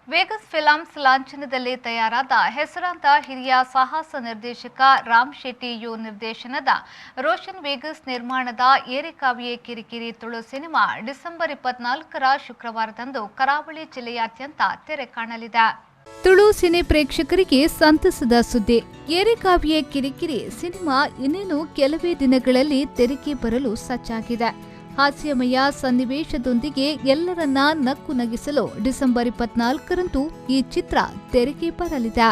Vegas films ಲಾಂಛನದಲ್ಲಿ ತಯಾರಾದ ಹೆಸರಾಂತ ಹಿರಿಯ ಸಾಹಸ ನಿರ್ದೇಶಕ ರಾಮ್ ಶೆಟ್ಟಿ ಯು ನಿರ್ದೇಶನದ ರೋಷನ್ ವೇಗಸ್ ನಿರ್ಮಾಣದ ಏರಿಕಾವಿಯೇ ಕಿರಿಕಿರಿ ತುಳು ಸಿನಿಮಾ ಡಿಸೆಂಬರ್ 24ರ ಶುಕ್ರವಾರದಂದು ಕರಾವಳಿ ಜಿಲ್ಲೆಯಾದ್ಯಂತ ತೆರೆ ಕಾಣಲಿದೆ. ತುಳು ಸಿನಿ ಪ್ರೇಕ್ಷಕರಿಗೆ ಸಂತಸದ ಸುದ್ದಿ. ಏರಿಕಾವಿಯೇ ಕಿರಿಕಿರಿ ಸಿನಿಮಾ ಇನ್ನೇನು ಕೆಲವೇ ದಿನಗಳಲ್ಲಿ ತೆರೆಗೆ ಬರಲು ಸಜ್ಜಾಗಿದೆ. ಹಾಸ್ಯಮಯ ಸನ್ನಿವೇಶದೊಂದಿಗೆ ಎಲ್ಲರನ್ನ ನಕ್ಕು ನಗಿಸಲು ಡಿಸೆಂಬರ್ 24ರಂದು ಈ ಚಿತ್ರ ತೆರೆಗೆ ಬರಲಿದೆ.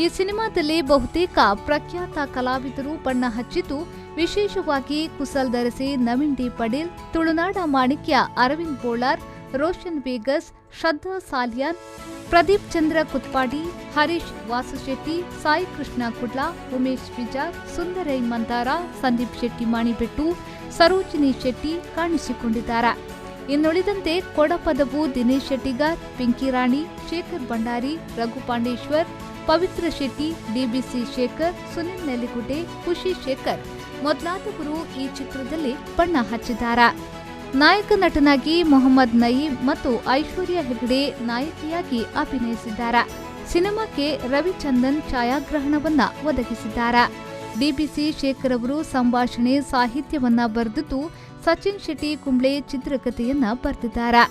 ಈ ಸಿನಿಮಾದಲ್ಲಿ ಬಹುತೇಕ ಪ್ರಖ್ಯಾತ ಕಲಾವಿದರು ಬಣ್ಣ ಹಚ್ಚಿದ್ದು, ವಿಶೇಷವಾಗಿ ಕುಸಲ್ ದರಸಿ ನವೀನ್ ಡಿ ಪಡೇಲ್, ತುಳುನಾಡ ಮಾಣಿಕ್ಯ ಅರವಿಂದ್ ಬೋಳಾರ್, ರೋಷನ್ ವೇಗಸ್, ಶ್ರದ್ಧಾ ಸಾಲಿಯಾನ್, ಪ್ರದೀಪ್ ಚಂದ್ರ ಕುತ್ಪಾಡಿ, ಹರೀಶ್ ವಾಸುಶೆಟ್ಟಿ, ಸಾಯಿ ಕೃಷ್ಣ ಕುಡ್ಲಾ, ಉಮೇಶ್ ವಿಜಾರ್, ಸುಂದರೈ ಮಂದಾರ, ಸಂದೀಪ್ ಶೆಟ್ಟಿ ಮಾಣಿಬೆಟ್ಟು, ಸರೋಜಿನಿ ಶೆಟ್ಟಿ ಕಾಣಿಸಿಕೊಂಡಿದ್ದಾರೆ. ಇನ್ನುಳಿದಂತೆ ಕೊಡಪದವು ದಿನೇಶ್ ಶೆಟ್ಟಿಗಾರ್, ಪಿಂಕಿ ರಾಣಿ, ಶೇಖರ್ ಭಂಡಾರಿ, ರಘು ಪಾಂಡೇಶ್ವರ್, ಪವಿತ್ರ ಶೆಟ್ಟಿ, ಡಿಬಿಸಿ ಶೇಖರ್, ಸುನಿಲ್ ನೆಲ್ಲಿಗುಡ್ಡೆ, ಖುಷಿ ಶೇಖರ್ ಮೊದಲಾದವರು ಈ ಚಿತ್ರದಲ್ಲಿ ಬಣ್ಣ ಹಚ್ಚಿದ್ದಾರೆ. ನಾಯಕ ನಟನಾಗಿ ಮೊಹಮ್ಮದ್ ನಯೀಂ ಮತ್ತು ಐಶ್ವರ್ಯ ಹೆಗ್ಡೆ ನಾಯಕಿಯಾಗಿ ಅಭಿನಯಿಸಿದ್ದಾರೆ. ಸಿನಿಮಾಕ್ಕೆ ರವಿಚಂದನ್ ಛಾಯಾಗ್ರಹಣವನ್ನ ಒದಗಿಸಿದ್ದಾರೆ. ಡಿಬಿಸಿ ಶೇಖರ್ ಅವರು ಸಂಭಾಷಣೆ ಸಾಹಿತ್ಯವನ್ನ ಬರೆದಿದ್ದು, ಸಚಿನ್ ಶೆಟ್ಟಿ ಕುಂಬ್ಳೆ ಚಿತ್ರಕಥೆಯನ್ನ ಬರೆದಿದ್ದಾರೆ.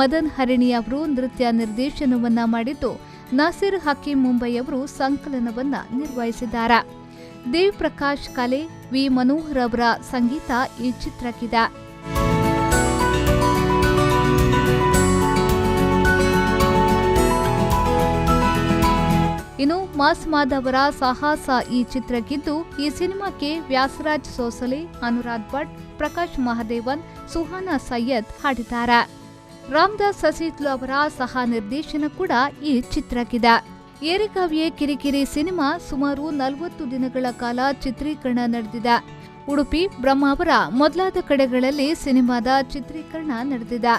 ಮದನ್ ಹರಿಣಿ ಅವರು ನೃತ್ಯ ನಿರ್ದೇಶನವನ್ನ ಮಾಡಿದ್ದು, ನಾಸಿರ್ ಹಕೀಂ ಮುಂಬೈ ಅವರು ಸಂಕಲನವನ್ನ ನಿರ್ವಹಿಸಿದ್ದಾರೆ. ದೇವ್ ಪ್ರಕಾಶ್ ಕಲೆ, ವಿ ಮನೋಹರ್ ಅವರ ಸಂಗೀತ ಈ ಚಿತ್ರಕ್ಕಿದೆ. ಇನ್ನು ಮಾಸ್ ಮಾಧವರ ಸಾಹಸ ಈ ಚಿತ್ರಕ್ಕಿದ್ದು, ಈ ಸಿನಿಮಾಕ್ಕೆ ವ್ಯಾಸರಾಜ್ ಸೋಸಲೆ, ಅನುರಾಗ್ ಭಟ್, ಪ್ರಕಾಶ್ ಮಹದೇವನ್, ಸುಹಾನಾ ಸೈಯದ್ ಹಾಡಿದ್ದಾರೆ. ರಾಮದಾಸ್ ಸಸೀತ್ಲು ಅವರ ಸಹ ನಿರ್ದೇಶನ ಕೂಡ ಈ ಚಿತ್ರಕ್ಕಿದೆ. ಏರಿಕಾವಿಯೇ ಕಿರಿಕಿರಿ ಸಿನಿಮಾ ಸುಮಾರು 40 ದಿನಗಳ ಕಾಲ ಚಿತ್ರೀಕರಣ ನಡೆದಿದೆ. ಉಡುಪಿ, ಬ್ರಹ್ಮಾವರ ಮೊದಲಾದ ಕಡೆಗಳಲ್ಲಿ ಸಿನಿಮಾದ ಚಿತ್ರೀಕರಣ ನಡೆದಿದೆ.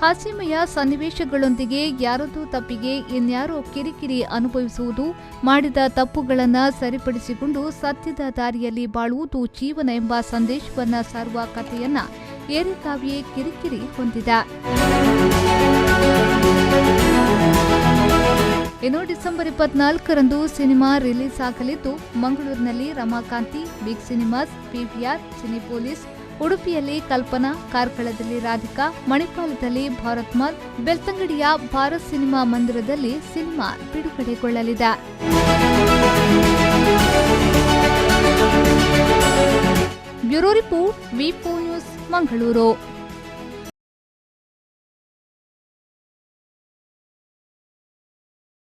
ಹಾಸ್ಯಮಯ ಸನ್ನಿವೇಶಗಳೊಂದಿಗೆ ಯಾರದೋ ತಪ್ಪಿಗೆ ಇನ್ಯಾರೋ ಕಿರಿಕಿರಿ ಅನುಭವಿಸುವುದು, ಮಾಡಿದ ತಪ್ಪುಗಳನ್ನು ಸರಿಪಡಿಸಿಕೊಂಡು ಸತ್ಯದ ದಾರಿಯಲ್ಲಿ ಬಾಳುವುದು ಜೀವನ ಎಂಬ ಸಂದೇಶವನ್ನ ಸಾರುವ ಕಥೆಯನ್ನ ಏರಿಕಾವಿಯೇ ಕಿರಿಕಿರಿ ಹೊಂದಿದೆ. ಇನ್ನು ಡಿಸೆಂಬರ್ 24ರಂದು ಸಿನಿಮಾ ರಿಲೀಸ್ ಆಗಲಿದ್ದು, ಮಂಗಳೂರಿನಲ್ಲಿ Ramakanthi, big cinemas, PVR, Cinepolis, ಉಡುಪಿಯಲ್ಲಿ ಕಲ್ಪನಾ, ಕಾರ್ಕಳದಲ್ಲಿ ರಾಧಿಕಾ, ಮಣಿಪಾಲದಲ್ಲಿ ಭಾರತ್ ಮಾಲ್, ಬೆಳ್ತಂಗಡಿಯ ಭಾರತ್ ಸಿನಿಮಾ ಮಂದಿರದಲ್ಲಿ ಸಿನಿಮಾ ಬಿಡುಗಡೆಗೊಳ್ಳಲಿದೆ. ಬ್ಯೂರೋ ರಿಪೋರ್ಟ್, ವಿ4 ನ್ಯೂಸ್, ಮಂಗಳೂರು.